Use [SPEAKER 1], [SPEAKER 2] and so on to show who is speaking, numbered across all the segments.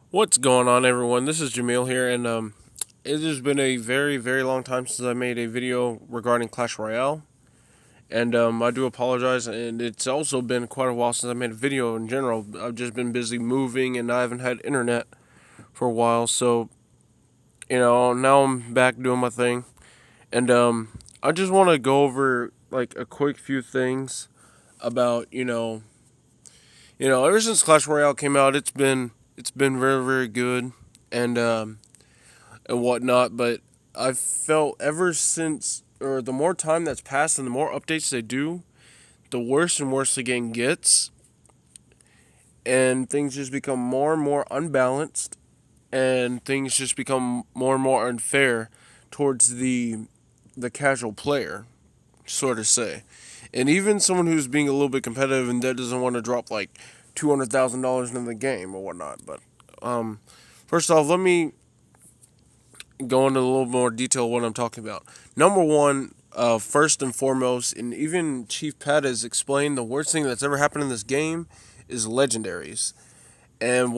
[SPEAKER 1] What's going on, everyone? This is Jamil here, and it has been a very, very long time since I made a video regarding Clash Royale, and I do apologize. And it's also been quite a while since I made a video in general. I've just been busy moving, and I haven't had internet for a while, so now I'm back doing my thing, and I just want to go over like a quick few things about ever since Clash Royale came out, it's been very, very good, and and whatnot. But I've felt ever since, or the more time that's passed and the more updates they do, the worse and worse the game gets, and things just become more and more unbalanced, and things just become more and more unfair towards the casual player, sort of say, and even someone who's being a little bit competitive and that doesn't want to drop like $200,000 in the game or whatnot. But first off, let me go into a little more detail what I'm talking about. Number one, first and foremost, and even Chief Pat has explained, the worst thing that's ever happened in this game is legendaries. And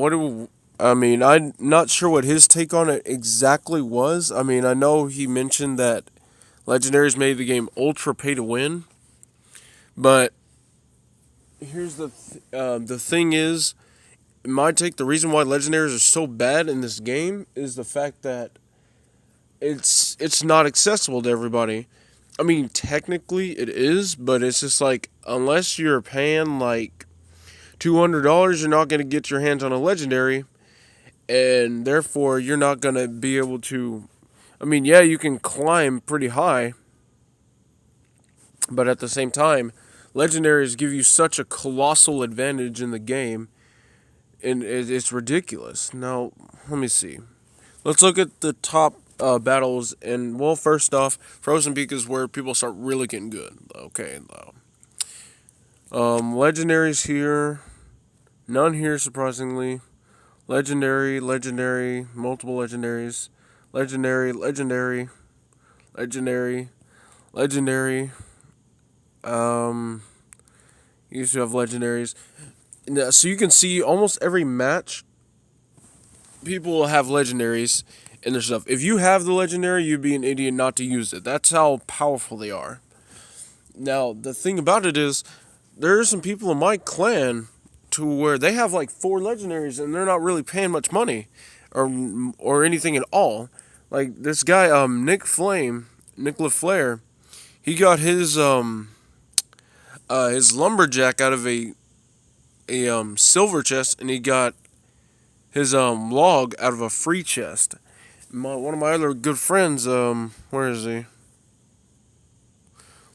[SPEAKER 1] I'm not sure what his take on it exactly was. I mean, I know he mentioned that legendaries made the game ultra pay to win, but here's the thing is, in my take, the reason why legendaries are so bad in this game is the fact that it's not accessible to everybody. I mean, technically it is, but it's just like unless you're paying like $200, you're not going to get your hands on a legendary, and therefore you're not going to be able to. I mean, yeah, you can climb pretty high, but at the same time, legendaries give you such a colossal advantage in the game, and it's ridiculous. Now, let me see. Let's look at the top battles, and well, first off, Frozen Peak is where people start really getting good. Okay, legendaries here, none here surprisingly. Legendary, multiple legendaries, legendary, legendary, legendary. Um, you used to have legendaries. Now, so you can see almost every match, people will have legendaries in their stuff. If you have the legendary, you'd be an idiot not to use it. That's how powerful they are. Now, the thing about it is, there are some people in my clan to where they have like four legendaries and they're not really paying much money or anything at all. Like this guy, Nick LaFleur, he got his lumberjack out of a silver chest, and he got his log out of a free chest. One of my other good friends, where is he?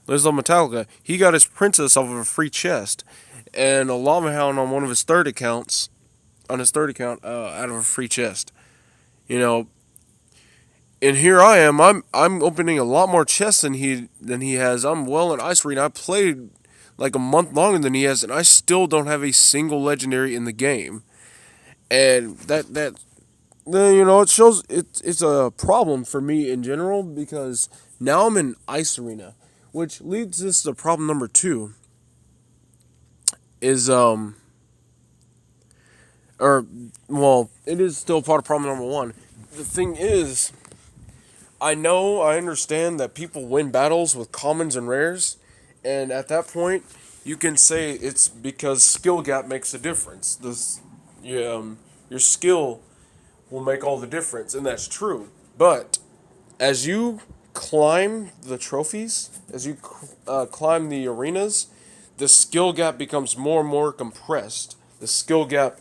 [SPEAKER 1] Lives on Metallica. He got his princess off of a free chest, and a lava hound on one of his third accounts, out of a free chest. You know, and here I am. I'm opening a lot more chests than he has. I'm well in Ice Arena. I played like a month longer than he has, and I still don't have a single legendary in the game. And it shows it's a problem for me in general because now I'm in Ice Arena, which leads us to problem number two. Is or well, it is still part of problem number one. The thing is, I understand that people win battles with commons and rares, and at that point, you can say it's because skill gap makes a difference. Your skill will make all the difference, and that's true. But as you climb the trophies, as you climb the arenas, the skill gap becomes more and more compressed. The skill gap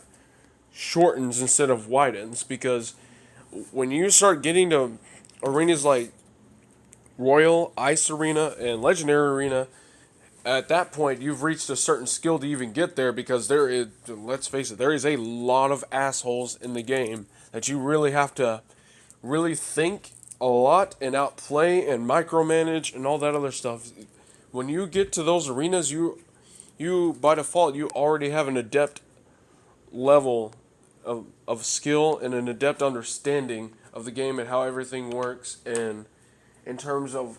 [SPEAKER 1] shortens instead of widens because when you start getting to arenas like Royal, Ice Arena, and Legendary Arena, at that point you've reached a certain skill to even get there because there is, let's face it, there is a lot of assholes in the game that you really have to really think a lot and outplay and micromanage and all that other stuff. When you get to those arenas, you by default you already have an adept level of skill and an adept understanding of the game and how everything works, and in terms of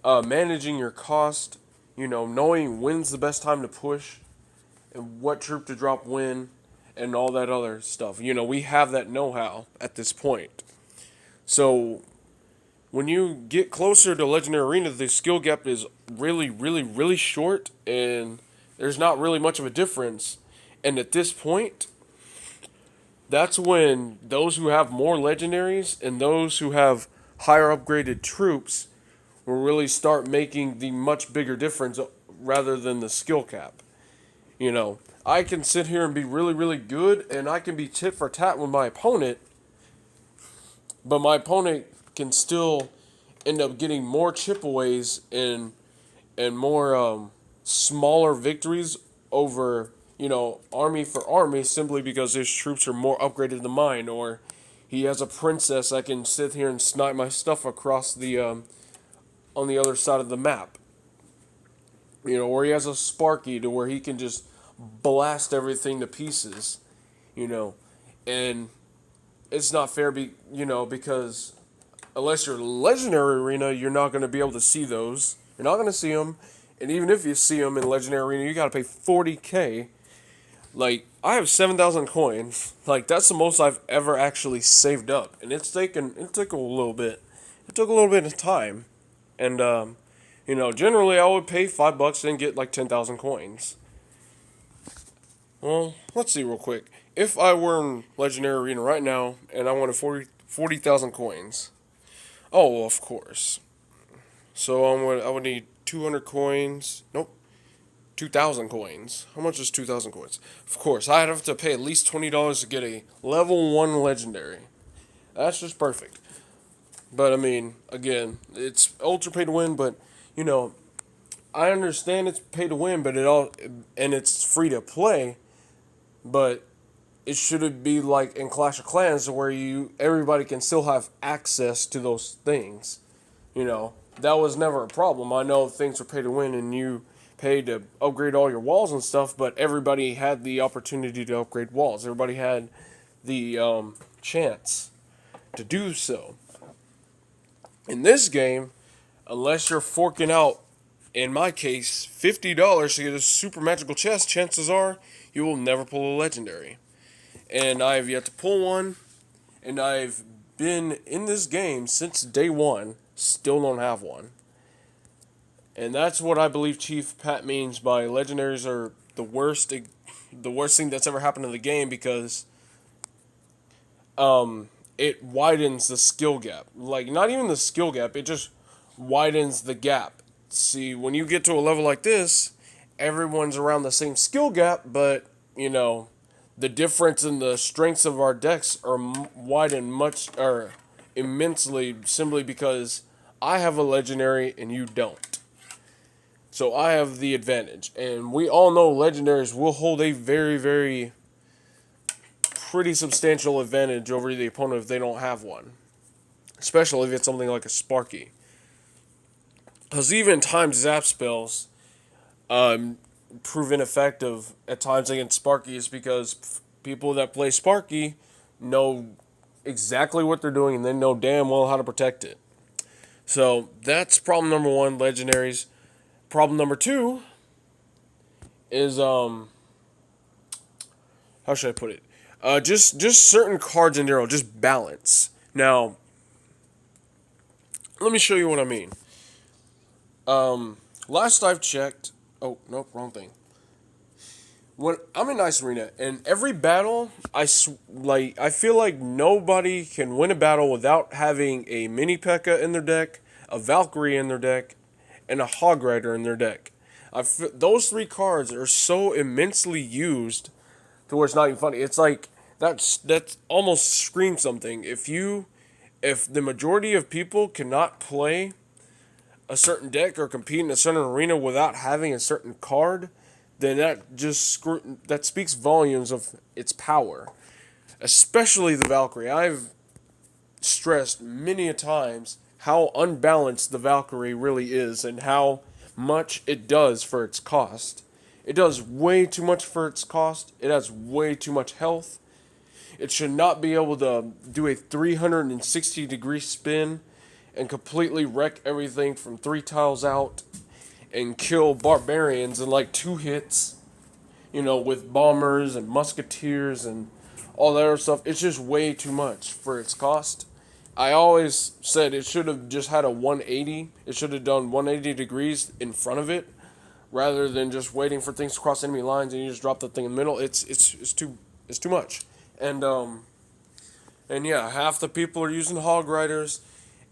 [SPEAKER 1] managing your cost, knowing when's the best time to push and what troop to drop when, and all that other stuff. You know, we have that know-how at this point. So when you get closer to Legendary Arena, the skill gap is really, really, really short, and there's not really much of a difference. And at this point, that's when those who have more legendaries and those who have higher upgraded troops will really start making the much bigger difference rather than the skill cap. You know, I can sit here and be really, really good, and I can be tit for tat with my opponent, but my opponent can still end up getting more chipaways and more smaller victories over, you know, army for army, simply because his troops are more upgraded than mine, or he has a princess I can sit here and snipe my stuff across the on the other side of the map. You know, or he has a Sparky to where he can just blast everything to pieces. You know, and it's not fair, because unless you're Legendary Arena, you're not going to be able to see those. You're not going to see them, and even if you see them in Legendary Arena, you got to pay 40K. Like, I have 7,000 coins. Like, that's the most I've ever actually saved up, and it took a little bit. It took a little bit of time, and generally I would pay $5 and get like 10,000 coins. Well, let's see real quick. If I were in Legendary Arena right now and I wanted 40,000 coins, oh, well, of course. So I would need 200 coins. Nope, 2,000 coins. How much is 2,000 coins? Of course, I'd have to pay at least $20 to get a level 1 legendary. That's just perfect. But I mean, again, it's ultra pay to win, but you know, I understand it's pay to win, but it's free to play, but it shouldn't be like in Clash of Clans where everybody can still have access to those things. You know, that was never a problem. I know things were pay to win and you paid to upgrade all your walls and stuff, but everybody had the opportunity to upgrade walls. Everybody had the chance to do so. In this game, unless you're forking out, in my case, $50 to get a super magical chest, chances are you will never pull a legendary. And I've yet to pull one, and I've been in this game since day one, still don't have one. And that's what I believe Chief Pat means by legendaries are the worst thing that's ever happened in the game, because it widens the skill gap. Like, not even the skill gap, it just widens the gap. See, when you get to a level like this, everyone's around the same skill gap, but, you know, the difference in the strengths of our decks are widened immensely, simply because I have a legendary and you don't. So I have the advantage. And we all know legendaries will hold a very, very pretty substantial advantage over the opponent if they don't have one. Especially if it's something like a Sparky. Because even timed zap spells prove ineffective at times against Sparkies, because people that play Sparky know exactly what they're doing and they know damn well how to protect it. So that's problem number one, legendaries. Problem number two is how should I put it? Just certain cards in general, just balance. Now, let me show you what I mean. Last I've checked, oh nope, wrong thing. When I'm in Ice Arena, and every battle, I feel like nobody can win a battle without having a Mini P.E.K.K.A in their deck, a Valkyrie in their deck, and a Hog Rider in their deck. Those three cards are so immensely used to where it's not even funny. It's like that's almost screams something. If the majority of people cannot play a certain deck or compete in a certain arena without having a certain card, then that speaks volumes of its power. Especially the Valkyrie. I've stressed many a times how unbalanced the Valkyrie really is and how much it does for its cost. It does way too much for its cost. It has way too much health. It should not be able to do a 360-degree spin and completely wreck everything from 3 tiles out and kill barbarians in like 2 hits. with bombers and musketeers and all that other stuff. It's just way too much for its cost. I always said it should have just had a 180. It should have done 180 degrees in front of it, rather than just waiting for things to cross enemy lines and you just drop the thing in the middle. It's too much. And and yeah, half the people are using hog riders,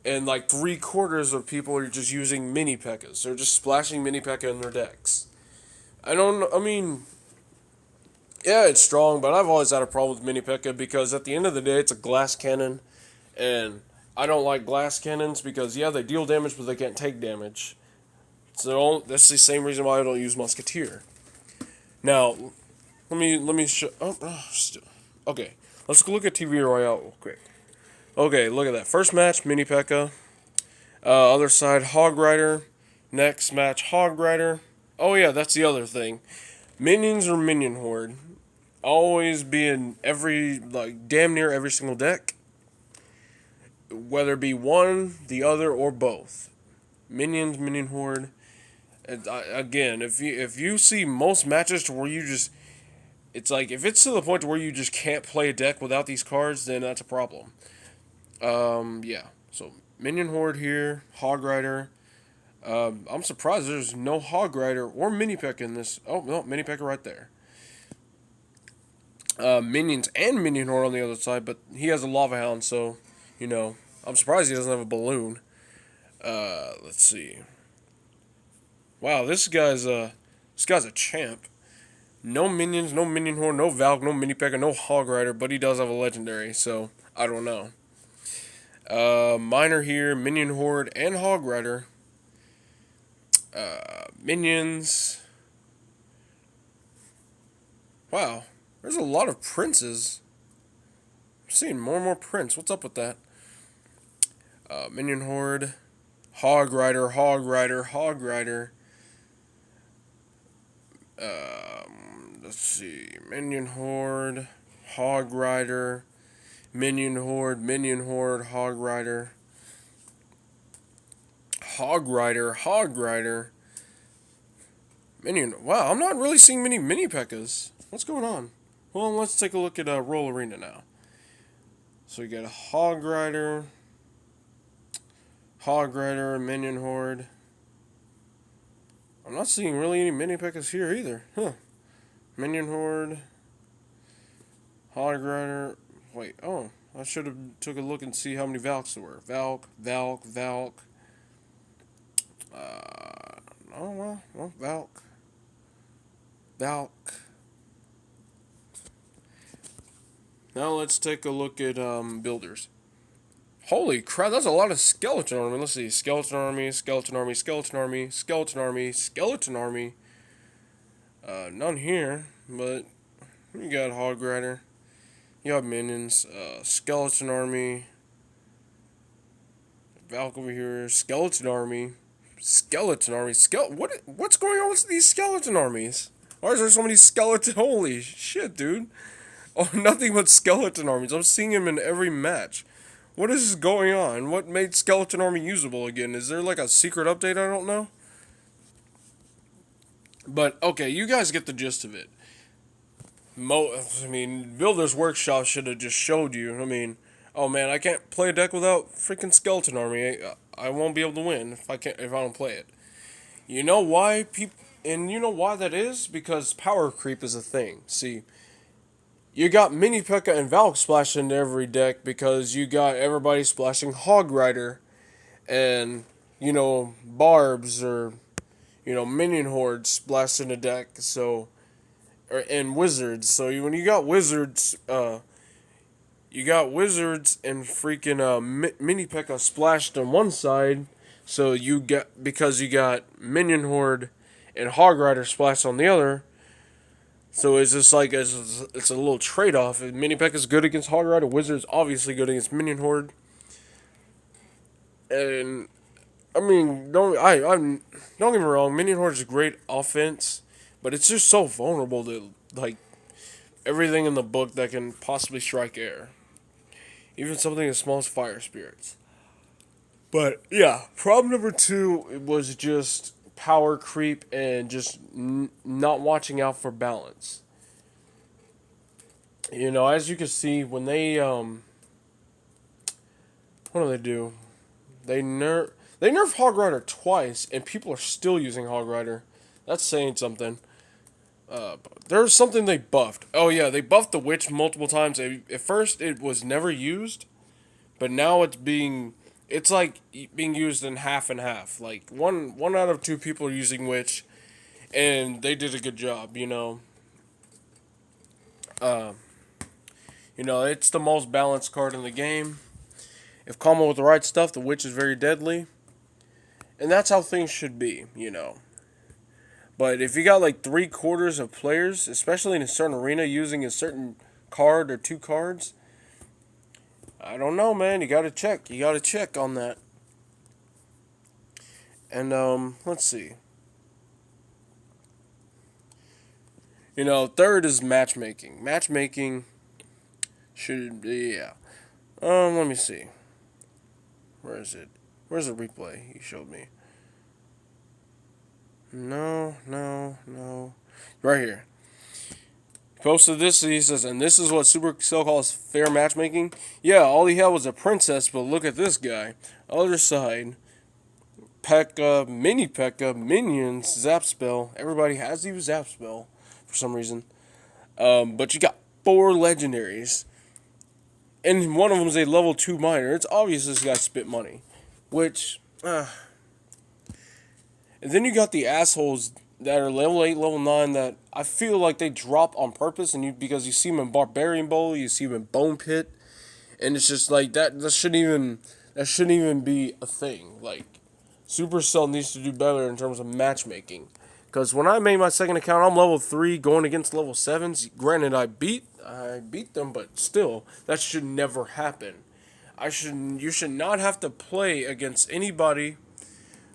[SPEAKER 1] and like 3/4 of people are just using mini pekkas. They're just splashing mini pekka in their decks. I don't know. I mean, yeah, it's strong, but I've always had a problem with mini pekka because at the end of the day, it's a glass cannon, and I don't like glass cannons because yeah, they deal damage, but they can't take damage. So that's the same reason why I don't use musketeer. Now, let me show. Okay, let's look at TV Royale real quick. Okay, look at that. First match, Mini P.E.K.K.A. Other side, Hog Rider. Next match, Hog Rider. Oh yeah, that's the other thing. Minions or Minion Horde. Always be in every, like, damn near every single deck. Whether it be one, the other, or both. Minions, Minion Horde. And, again, if you see most matches to where you just, it's like, if it's to the point to where you just can't play a deck without these cards, then that's a problem. Yeah. So, Minion Horde here, Hog Rider. I'm surprised there's no Hog Rider or Mini P.E.K.K.A. in this. Oh, no, Mini P.E.K.K.A. right there. Minions and Minion Horde on the other side, but he has a Lava Hound, so, I'm surprised he doesn't have a balloon. Let's see. Wow, this guy's a champ. No minions, no Minion Horde, no Valk, no Mini P.E.K.K.A., no Hog Rider, but he does have a legendary, so I don't know. Miner here, Minion Horde, and Hog Rider. Minions. Wow, there's a lot of princes. I'm seeing more and more prints. What's up with that? Minion Horde, Hog Rider, Hog Rider, Hog Rider. Let's see. Minion Horde, Hog Rider, Minion Horde, Minion Horde, Hog Rider. Hog Rider, Hog Rider. Minion. Wow, I'm not really seeing many mini P.E.K.K.As. What's going on? Well, let's take a look at Roll Arena now. So we got a Hog Rider, Minion Horde. I'm not seeing really any mini P.E.K.K.As here either. Huh. Minion Horde, Hog Rider. Wait, oh, I should have took a look and see how many Valks there were. Valk. Oh well, Valk. Now let's take a look at builders. Holy crap, that's a lot of skeleton army. Let's see, skeleton army, skeleton army, skeleton army, skeleton army, skeleton army. None here, but you got Hog Rider. You have minions, skeleton army. Valk over here, skeleton army. What's going on with these skeleton armies? Why is there so many skeleton? Holy shit, dude! Oh, nothing but skeleton armies. I'm seeing them in every match. What is going on? What made skeleton army usable again? Is there like a secret update I don't know? But okay, you guys get the gist of it. Builder's Workshop should have just showed you. Oh man, I can't play a deck without freaking skeleton army. I won't be able to win if I don't play it. You know why you know why that is? Because power creep is a thing. See, you got Mini P.E.K.K.A. and Valk splashed into every deck because you got everybody splashing Hog Rider and, Barbs or, Minion Horde splashed in a deck. So, and Wizards. So when you got Wizards, and freaking Mini P.E.K.K.A. splashed on one side. So because you got Minion Horde and Hog Rider splashed on the other. So it's just like it's a little trade-off. Mini P.E.K.K.A. is good against Hog Rider. Wizard's obviously good against Minion Horde. And don't get me wrong. Minion Horde is a great offense, but it's just so vulnerable to like everything in the book that can possibly strike air, even something as small as fire spirits. But yeah, problem number 2 was just power creep and just not watching out for balance. As you can see, when what do they do? They nerf Hog Rider twice, and people are still using Hog Rider. That's saying something. There's something they buffed. Oh yeah, they buffed the witch multiple times. At first, it was never used, but now it's like being used in half and half. Like one out of two people are using witch, and they did a good job. Uh, it's the most balanced card in the game. If combo with the right stuff, the witch is very deadly, and that's how things should be. But if you got like 3/4 of players, especially in a certain arena, using a certain card or two cards, I don't know, man. You gotta check. You gotta check on that. And let's see. Third is matchmaking. Matchmaking should be, yeah. Let me see. Where is it? Where's the replay he showed me? No, no, no. Right here. He posted this, he says, and this is what Supercell calls fair matchmaking. Yeah, all he had was a princess, but look at this guy. Other side. P.E.K.K.A, Mini P.E.K.K.A, Minions, Zap Spell. Everybody has to use Zap Spell for some reason. But you got 4 legendaries. And one of them is a level 2 miner. It's obvious this guy spit money. Which, and then you got the assholes that are level 8, level 9 that I feel like they drop on purpose because you see them in Barbarian Bowl, you see them in Bone Pit, and it's just like that shouldn't even be a thing. Like, Supercell needs to do better in terms of matchmaking. Because when I made my second account, I'm level 3 going against level 7s. Granted, I beat them, but still, that should never happen. You should not have to play against anybody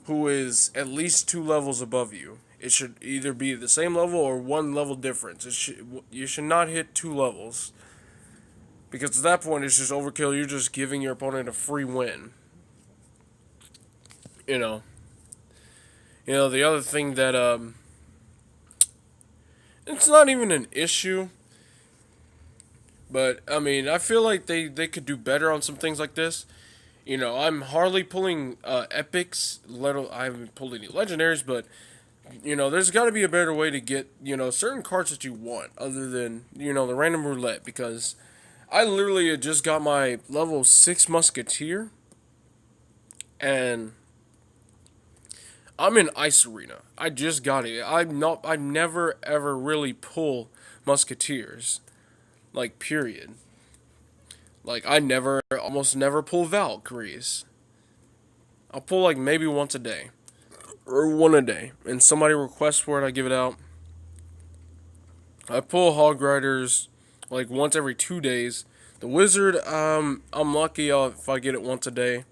[SPEAKER 1] who is at least 2 levels above you. It should either be the same level or 1 level difference. You should not hit 2 levels. Because at that point, it's just overkill. You're just giving your opponent a free win. You know. The other thing that, it's not even an issue. But, I mean, I feel like they could do better on some things like this. I'm hardly pulling epics. I haven't pulled any legendaries, but there's got to be a better way to get certain cards that you want other than the random roulette. Because I literally had just got my level 6 musketeer, and I'm in Ice Arena. I just got it. I never ever really pull musketeers, like period. Like, almost never pull Valkyries. I'll pull like maybe once a day. Or one a day. And somebody requests for it, I give it out. I pull Hog Riders like once every 2 days. The Wizard, I'm lucky if I get it once a day.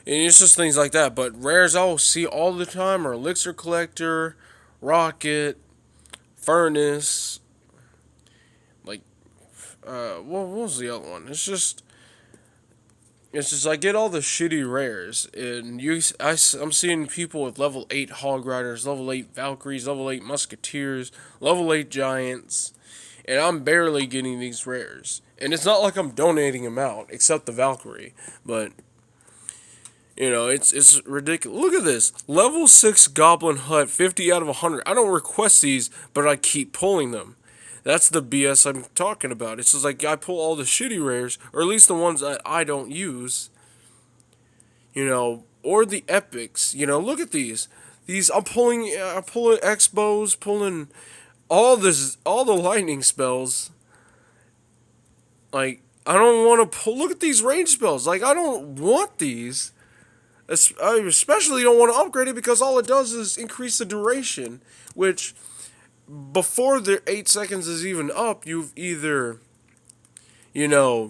[SPEAKER 1] And it's just things like that. But rares I'll see all the time are Elixir Collector, Rocket, Furnace. Like, what was the other one? It's just I get all the shitty rares, and I'm seeing people with level 8 Hog Riders, level 8 Valkyries, level 8 Musketeers, level 8 Giants, and I'm barely getting these rares. And it's not like I'm donating them out, except the Valkyrie, but it's ridiculous. Look at this. Level 6 Goblin Hut, 50 out of 100. I don't request these, but I keep pulling them. That's the BS I'm talking about. It's just like I pull all the shitty rares, or at least the ones that I don't use. Or the epics. Look at these. I'm pulling Expos, pulling all the lightning spells. Like, I don't want to pull. Look at these range spells. Like, I don't want these. I especially don't want to upgrade it because all it does is increase the duration, which before the 8 seconds is even up, you've either, your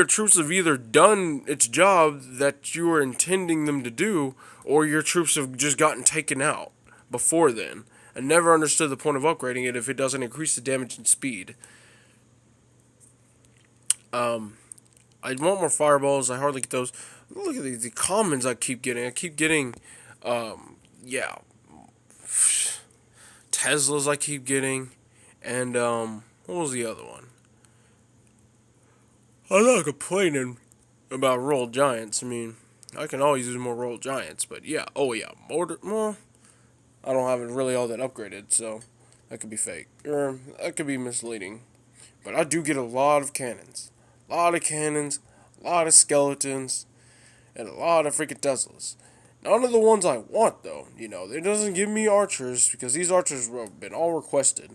[SPEAKER 1] troops have either done its job that you were intending them to do, or your troops have just gotten taken out before then. I never understood the point of upgrading it if it doesn't increase the damage and speed. I want more fireballs. I hardly get those. Look at the commons I keep getting. I keep getting yeah, Teslas I keep getting, and what was the other one? I'm not complaining about Royal Giants. I mean, I can always use more Royal Giants, but yeah, oh yeah, motor. Well, I don't have it really all that upgraded, so that could be fake or that could be misleading. But I do get a lot of cannons, a lot of skeletons, and a lot of freaking Teslas. None of the ones I want, though. It doesn't give me archers because these archers have been all requested.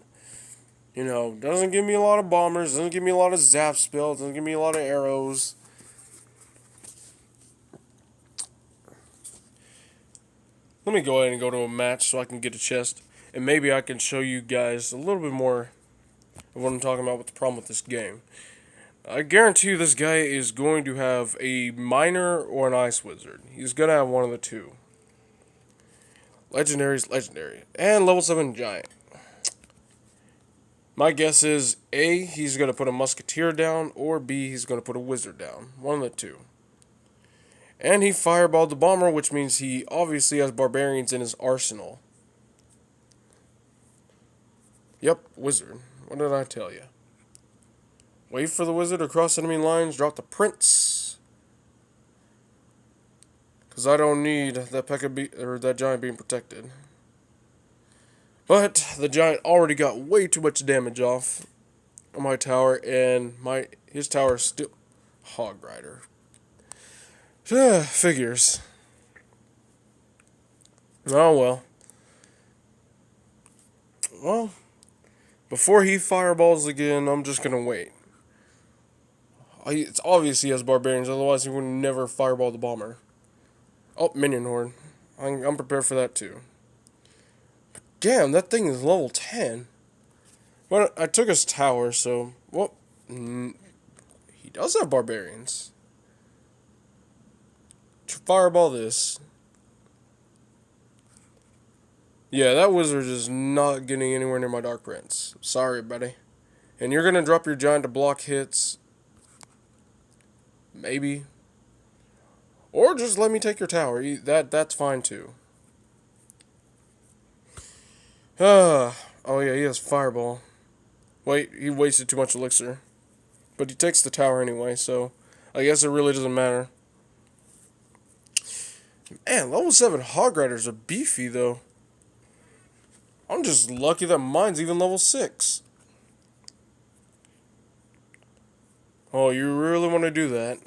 [SPEAKER 1] Doesn't give me a lot of bombers, doesn't give me a lot of zap spell, doesn't give me a lot of arrows. Let me go ahead and go to a match so I can get a chest, and maybe I can show you guys a little bit more of what I'm talking about with the problem with this game. I guarantee you this guy is going to have a miner or an ice wizard. He's going to have one of the two. Legendary's legendary. And level 7 giant. My guess is A, he's going to put a musketeer down, or B, he's going to put a wizard down. One of the two. And he fireballed the bomber, which means he obviously has barbarians in his arsenal. Yep, wizard. What did I tell you? Wait for the wizard to cross enemy lines, drop the prince. Because I don't need that that giant being protected. But the giant already got way too much damage off on my tower, and his tower is still hog rider. Figures. Oh well. Well, before he fireballs again, I'm just gonna wait. It's obvious he has barbarians, otherwise he would never fireball the bomber. Oh, minion horde. I'm prepared for that too. Damn, that thing is level 10. Well, I took his tower, so... Well, he does have barbarians. To fireball this. Yeah, that wizard is not getting anywhere near my Dark Prince. Sorry, buddy. And you're going to drop your giant to block hits. Maybe. Or just let me take your tower. That's fine, too. Oh yeah, he has fireball. Wait, he wasted too much elixir. But he takes the tower anyway, so I guess it really doesn't matter. Man, level 7 hog riders are beefy, though. I'm just lucky that mine's even level 6. Oh, you really want to do that?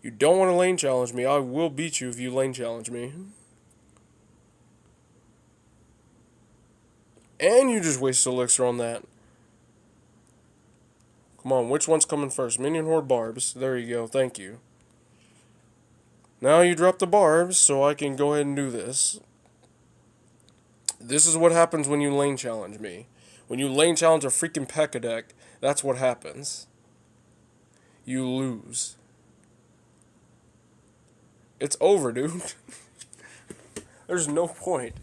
[SPEAKER 1] You don't want to lane challenge me. I will beat you if you lane challenge me. And you just waste elixir on that. Come on, which one's coming first? Minion horde barbs. There you go, thank you. Now you drop the barbs, so I can go ahead and do this. This is what happens when you lane challenge me. When you lane challenge a freaking P.E.K.K.A deck, that's what happens. You lose. It's over, dude. There's no point.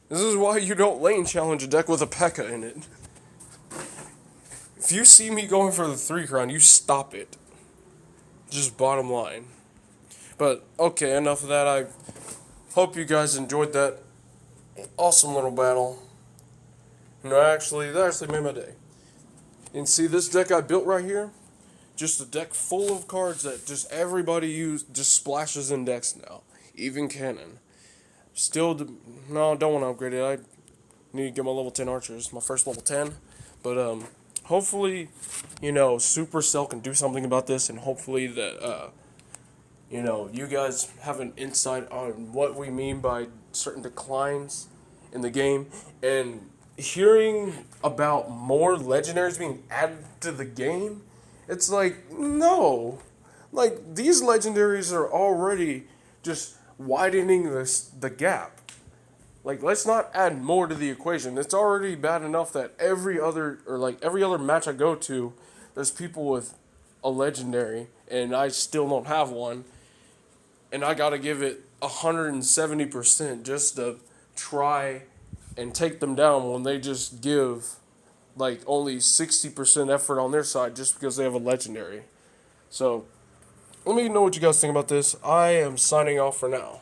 [SPEAKER 1] This is why you don't lane challenge a deck with a P.E.K.K.A in it. If you see me going for the 3 crown, you stop it. Just bottom line. But, okay, enough of that. I hope you guys enjoyed that awesome little battle. That actually made my day. And see this deck I built right here? Just a deck full of cards that just everybody just splashes in decks now. Even Cannon. Still, no, don't want to upgrade it. I need to get my level 10 archers. My first level 10. But, hopefully, Supercell can do something about this. And hopefully that, you guys have an insight on what we mean by certain declines in the game. And hearing about more legendaries being added to the game, it's like, no. Like, these legendaries are already just widening the gap. Like, let's not add more to the equation. It's already bad enough that every other match I go to, there's people with a legendary, and I still don't have one. And I gotta give it 170% just to try and take them down when they just give like only 60% effort on their side just because they have a legendary. So let me know what you guys think about this. I am signing off for now.